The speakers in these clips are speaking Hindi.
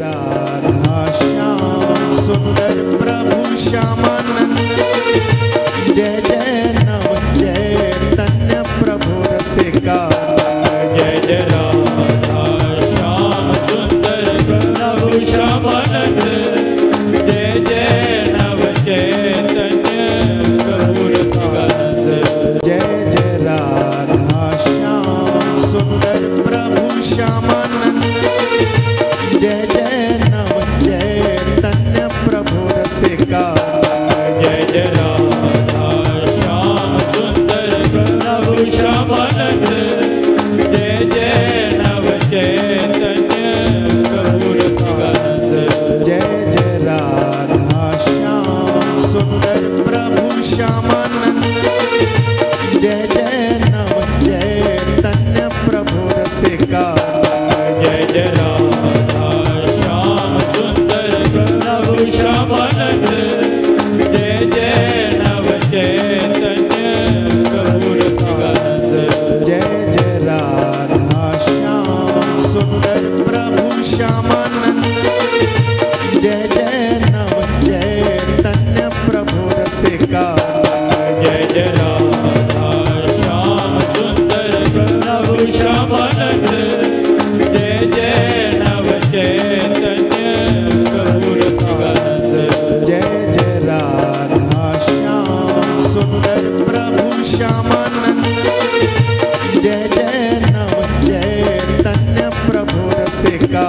राधा श्याम सुंदर प्रभु श्यामानंद। जय जय नव चैतन्य प्रभु रसिका। जय जय राधा श्याम सुंदर प्रभु श्यामानंद। जय जय नव चैतन्य प्रभु रसिकानंद। जय जय राधा श्याम सुंदर प्रभु श्यामानंद। जय जय नव चैतन्य प्रभु रसिका। जय जय राधा श्याम सुंदर प्रभु श्यामानंद। जय जय नव चैतन्य प्रभु रसिकानंद। जय जय राधा श्याम सुंदर प्रभु श्यामानंद। जय जय नव चैतन्य प्रभु रसिका। जय जय राधा श्याम सुंदर प्रभु श्यामानंद। जय जय नव चैतन्य प्रभु रसिकानंद। जय जय राधा श्याम सुंदर प्रभु श्यामानंद। जय जय नव चैतन्य प्रभु रसिका। जय जय राधा श्याम सुंदर प्रभु श्यामानंद। जय जय नव चैतन्य प्रभु रसिकानंद। जय जय राधा श्याम सुंदर प्रभु श्यामानंद। जय जय नव चैतन्य प्रभु रसिका।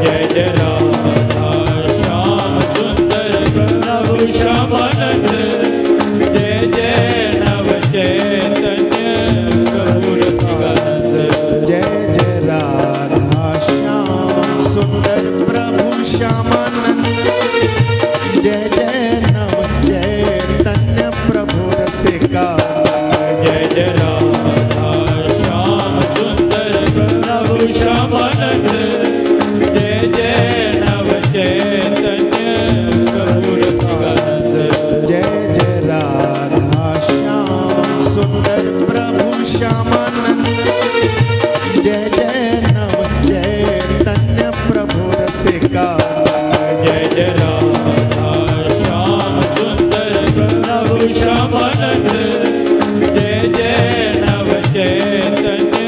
जय जय राधा श्याम सुंदर प्रभु श्यामानंद। जय जय नव चैतन्य प्रभु रसिकानंद। जय जय राधा श्याम सुंदर प्रभु श्यामानंद। जय जय नव चैतन्य प्रभु रसिका। जय जय राधा श्याम सुंदर प्रभु श्यामानंद। जय जय नव चैतन्य प्रभु रसिकानंद। जय जय राधा श्याम सुंदर प्रभु श्यामानंद। जय जय नव चैतन्य प्रभु रसिका। जय जय राधा श्याम सुंदर प्रभु श्यामानंद। जय जय नव चैतन्य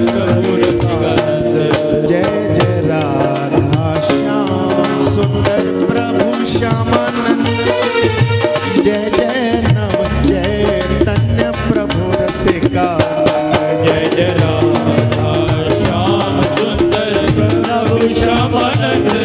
प्रभु रसिकानंद। जय जय राधा श्याम सुंदर प्रभु श्यामानंद। जय जय नव चैतन्य प्रभु रसिका। जय जय राधा श्याम सुंदर प्रभु श्यामानंद।